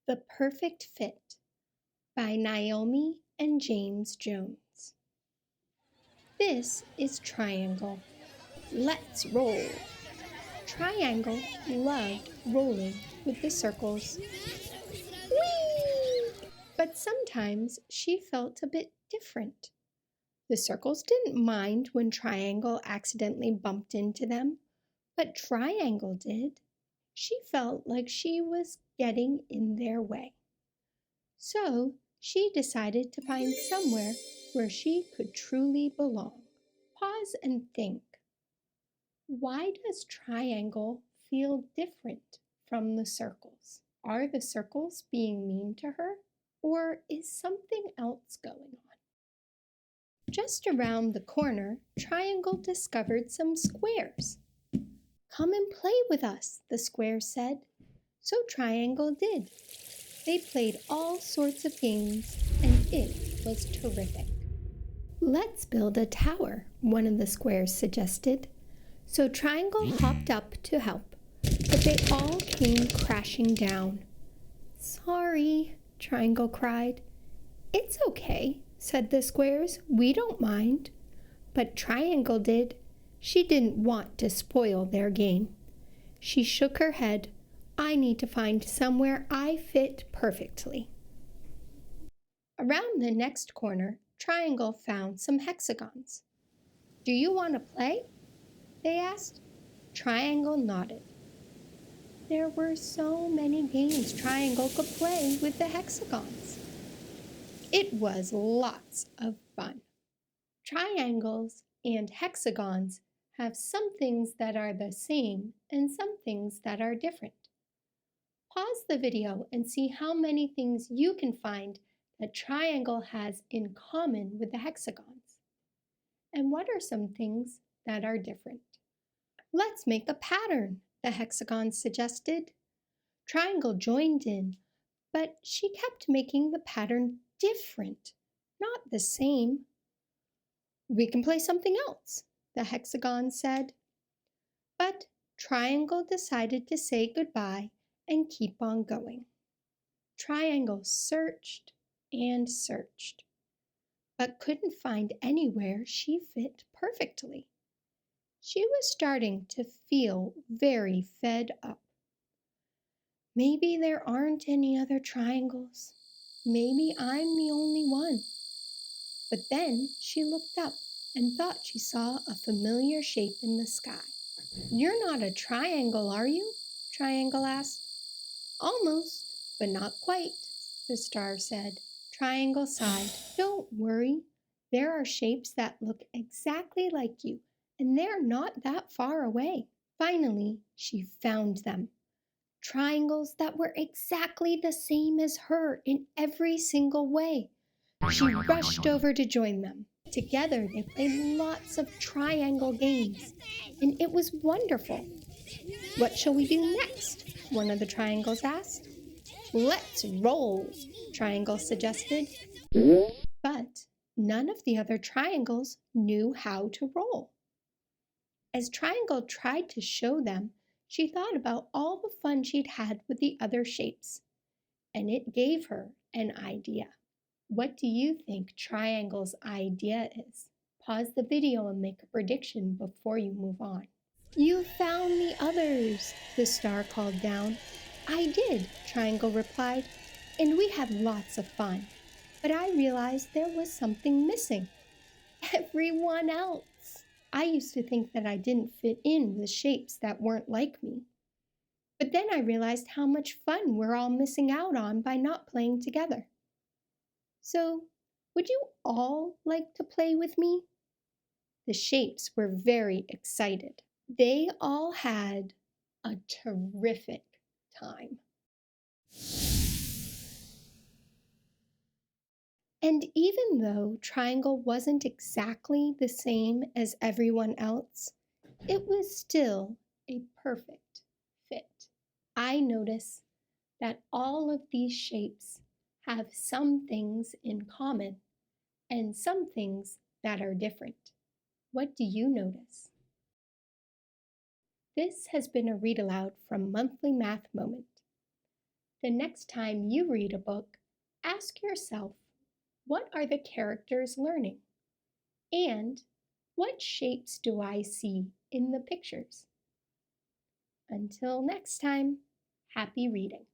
The Perfect Fit by Naomi and James Jones. This is Triangle. Let's roll. Triangle loved rolling with the circles. Whee! But sometimes she felt a bit different. The circles didn't mind when Triangle accidentally bumped into them, but Triangle did. She felt like she was getting in their way. So she decided to find somewhere where she could truly belong. Pause and think. Why does Triangle feel different from the circles? Are the circles being mean to her, or is something else going on? Just around the corner, Triangle discovered some squares. "Come and play with us," the squares said. So Triangle did. They played all sorts of games, and it was terrific. "Let's build a tower," one of the squares suggested. So Triangle hopped up to help, but they all came crashing down. "Sorry," Triangle cried. "It's okay," said the squares. "We don't mind." But Triangle did. She didn't want to spoil their game. She shook her head. "I need to find somewhere I fit perfectly." Around the next corner, Triangle found some hexagons. "Do you want to play?" they asked. Triangle nodded. There were so many games Triangle could play with the hexagons. It was lots of fun. Triangles and hexagons have some things that are the same and some things that are different. Pause the video and see how many things you can find that Triangle has in common with the hexagons. And what are some things that are different? "Let's make a pattern," the hexagons suggested. Triangle joined in, but she kept making the pattern different, not the same. "We can play something else," the hexagons said. But Triangle decided to say goodbye and keep on going. Triangle searched and searched, but couldn't find anywhere she fit perfectly. She was starting to feel very fed up. Maybe there aren't any other triangles. Maybe I'm the only one. But then she looked up and thought she saw a familiar shape in the sky. "You're not a triangle, are you?" Triangle asked. "Almost, but not quite," the star said. Triangle sighed. "Don't worry. There are shapes that look exactly like you, and they're not that far away." Finally, she found them. Triangles that were exactly the same as her in every single way. She rushed over to join them. Together, they played lots of triangle games, and it was wonderful. "What shall we do next?" one of the triangles asked. "Let's roll," Triangle suggested. But none of the other triangles knew how to roll. As Triangle tried to show them, she thought about all the fun she'd had with the other shapes, and it gave her an idea. What do you think Triangle's idea is? Pause the video and make a prediction before you move on. "You found the others," the star called down. "I did," Triangle replied, "and we had lots of fun. But I realized there was something missing. Everyone else. I used to think that I didn't fit in with shapes that weren't like me. But then I realized how much fun we're all missing out on by not playing together. So, would you all like to play with me?" The shapes were very excited. They all had a terrific time. And even though Triangle wasn't exactly the same as everyone else, it was still a perfect fit. I notice that all of these shapes have some things in common and some things that are different. What do you notice? This has been a read aloud from Monthly Math Moment. The next time you read a book, ask yourself, what are the characters learning? And what shapes do I see in the pictures? Until next time, happy reading.